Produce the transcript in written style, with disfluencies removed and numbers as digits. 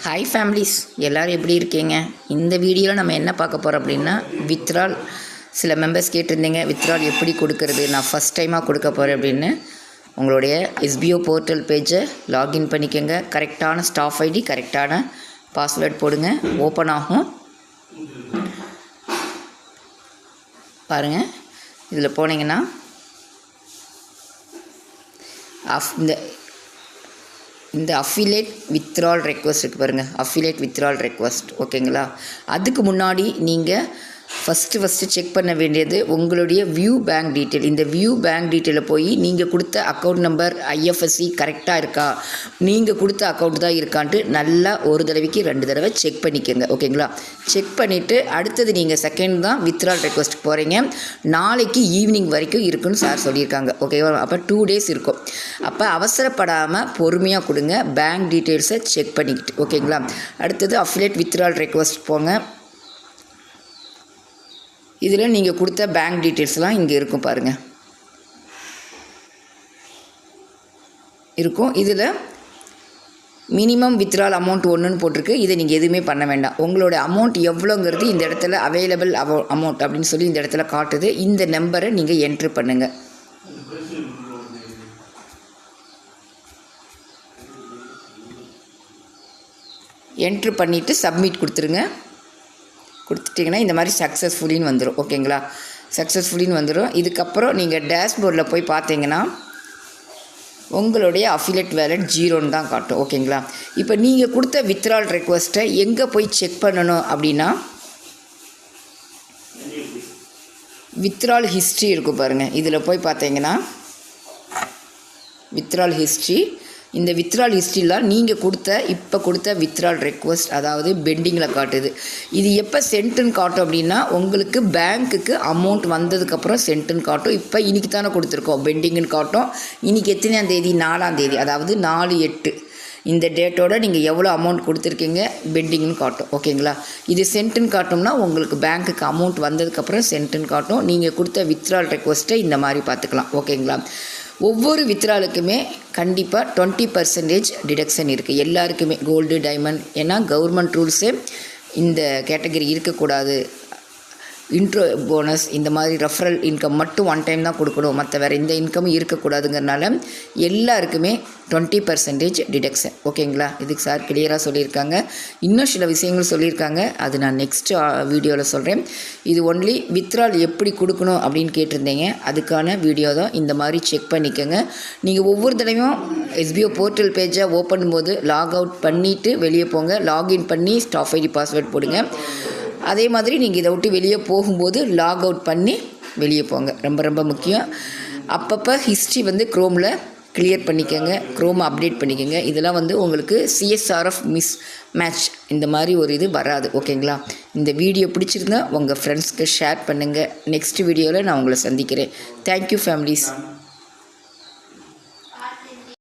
Hi families, எல்லோரும் எப்படி இருக்கீங்க? இந்த வீடியோவில் நம்ம என்ன பார்க்க போகிறோம் அப்படின்னா, வித்ட்ரால் சில மெம்பர்ஸ் கேட்டிருந்தீங்க, வித்ட்ரால் எப்படி கொடுக்கறது, நான் ஃபஸ்ட் டைமாக கொடுக்க போகிறேன் அப்படின்னு. உங்களுடைய எஸ்பிஓ போர்ட்டல் பேஜை லாகின் பண்ணிக்கோங்க. கரெக்டான ஸ்டாஃப் ஐடி, கரெக்டான பாஸ்வேர்ட் போடுங்க. ஓப்பன் ஆகும். பாருங்கள், இதில் போனீங்கன்னா இந்த அஃபிலேட் வித்ட்ரால் ரெக்வஸ்ட் இருக்குது பாருங்கள், அஃபிலேட் வித்ட்ரால் ரெக்வஸ்ட். ஓகேங்களா? அதுக்கு முன்னாடி நீங்கள் ஃபஸ்ட்டு செக் பண்ண வேண்டியது உங்களுடைய வியூ பேங்க் டீட்டெயில். இந்த வியூ பேங்க் டீட்டெயிலில் போய் நீங்கள் கொடுத்த அக்கௌண்ட் நம்பர் ஐஎஃப்எஸ்சி கரெக்டாக இருக்கா, நீங்கள் கொடுத்த அக்கௌண்ட் தான் இருக்கான்ட்டு நல்லா ஒரு தடவைக்கு 2 தடவை செக் பண்ணிக்கோங்க. ஓகேங்களா? செக் பண்ணிவிட்டு அடுத்தது நீங்கள் செகண்ட் தான் வித்ட்ரால் ரெக்வஸ்ட் போகிறீங்க. நாளைக்கு ஈவினிங் வரைக்கும் இருக்குன்னு சார் சொல்லியிருக்காங்க. ஓகேவா? அப்போ 2 டேஸ் இருக்கும். அப்போ அவசரப்படாமல் பொறுமையாக கொடுங்க, பேங்க் டீட்டெயில்ஸை செக் பண்ணிக்கிட்டு. ஓகேங்களா? அடுத்தது அஃபிலேட் வித்ட்ரால் ரெக்வஸ்ட் போங்க. இதில் நீங்கள் கொடுத்த பேங்க் டீட்டெயில்ஸ்லாம் இங்கே இருக்கும் பாருங்கள், இருக்கும். இதில் மினிமம் வித்ட்ரால் அமௌண்ட் 1ன்னு போட்டிருக்கு. இதை நீங்கள் எதுவுமே பண்ண வேண்டாம். உங்களோட அமௌண்ட் எவ்வளோங்கிறது இந்த இடத்துல அவைலபிள் அமௌண்ட் அப்படின்னு சொல்லி இந்த இடத்துல காட்டுது. இந்த நம்பரை நீங்கள் என்ட்ரு பண்ணுங்கள். என்ட்ரு பண்ணிவிட்டு சப்மிட் கொடுத்துருங்க. கொடுத்துட்டிங்கன்னா இந்த மாதிரி சக்ஸஸ்ஃபுல்லின்னு வந்துடும். ஓகேங்களா? சக்ஸஸ்ஃபுல்லின்னு வந்துடும். இதுக்கப்புறம் நீங்கள் டேஷ்போர்டில் போய் பார்த்தீங்கன்னா உங்களுடைய அஃபிலேட் வேலட் 0ன்னு தான் காட்டும். ஓகேங்களா? இப்போ நீங்கள் கொடுத்த வித்ட்ரால் ரெக்வஸ்ட்டை எங்கே போய் செக் பண்ணணும் அப்படின்னா, வித்ட்ரால் ஹிஸ்ட்ரி இருக்கும் பாருங்கள். இதில் போய் பார்த்தீங்கன்னா வித்ட்ரால் ஹிஸ்ட்ரி, இந்த வித்ட்ரால் ஹிஸ்ட்ரியில் நீங்கள் இப்போ கொடுத்த வித்ட்ரால் ரெக்வஸ்ட் அதாவது பெண்டிங்கில் காட்டுது. இது எப்போ சென்ட்டுன்னு காட்டும் அப்படின்னா, உங்களுக்கு பேங்க்குக்கு அமௌண்ட் வந்ததுக்கப்புறம் சென்ட்டுன்னு காட்டும். இப்போ இன்றைக்கி தானே கொடுத்துருக்கோம், பெண்டிங்குன்னு காட்டும். இன்றைக்கி எத்தனையாம் தேதி? 4ஆம் தேதி, அதாவது 4/8 இந்த டேட்டோட நீங்கள் எவ்வளோ அமௌண்ட் கொடுத்துருக்கீங்க பெண்டிங்னு காட்டும். ஓகேங்களா? இது சென்ட்டுன்னு காட்டும்னா உங்களுக்கு பேங்க்குக்கு அமௌண்ட் வந்ததுக்கப்புறம் சென்ட்டுன்னு காட்டும். நீங்கள் கொடுத்த வித்ட்ரால் ரெக்வஸ்ட்டை இந்த மாதிரி பார்த்துக்கலாம். ஓகேங்களா? ஒவ்வொரு வித்ட்ராலுக்குமே கண்டிப்பாக 20% டிடக்ஷன் இருக்குது எல்லாருக்குமே, கோல்டு டைமண்ட். ஏன்னா கவர்மெண்ட் ரூல்ஸு இந்த கேட்டகரி இருக்கக்கூடாது. இன்ட்ரோ போனஸ் இந்த மாதிரி ரெஃபரல் இன்கம் மட்டும் 1 டைம் தான் கொடுக்கணும், மற்ற வேறு எந்த இன்கமும் இருக்கக்கூடாதுங்கிறனால எல்லாருக்குமே 20% டிடக்ஷன். ஓகேங்களா? இதுக்கு சார் கிளியராக சொல்லியிருக்காங்க. இன்னும் சில விஷயங்கள் சொல்லியிருக்காங்க, அது நான் நெக்ஸ்ட்டு வீடியோவில் சொல்கிறேன். இது ஒன்லி வித்ட்ரால் எப்படி கொடுக்கணும் அப்படின்னு கேட்டிருந்தீங்க, அதுக்கான வீடியோ தான். இந்த மாதிரி செக் பண்ணிக்கோங்க. நீங்கள் ஒவ்வொரு தடவையும் எஸ்பிஓ போர்ட்டல் பேஜை ஓப்பன் பண்ணும்போது லாக் அவுட் பண்ணிவிட்டு வெளியே போங்க. லாகின் பண்ணி ஸ்டாஃப் ஐடி பாஸ்வேர்ட் போடுங்க. அதே மாதிரி நீங்கள் இதை விட்டு வெளியே போகும்போது லாக் அவுட் பண்ணி வெளியே போங்க. ரொம்ப ரொம்ப முக்கியம். அப்பப்போ ஹிஸ்ட்ரி க்ரோமில் கிளியர் பண்ணிக்கோங்க, க்ரோமை அப்டேட் பண்ணிக்கோங்க. இதெல்லாம் உங்களுக்கு சிஎஸ்ஆர்எஃப் மிஸ் மேட்ச் இந்த மாதிரி ஒரு இது வராது. ஓகேங்களா? இந்த வீடியோ பிடிச்சிருந்தா உங்கள் ஃப்ரெண்ட்ஸ்க்கு ஷேர் பண்ணுங்கள். நெக்ஸ்ட் வீடியோவில் நான் உங்களை சந்திக்கிறேன். Thank you families.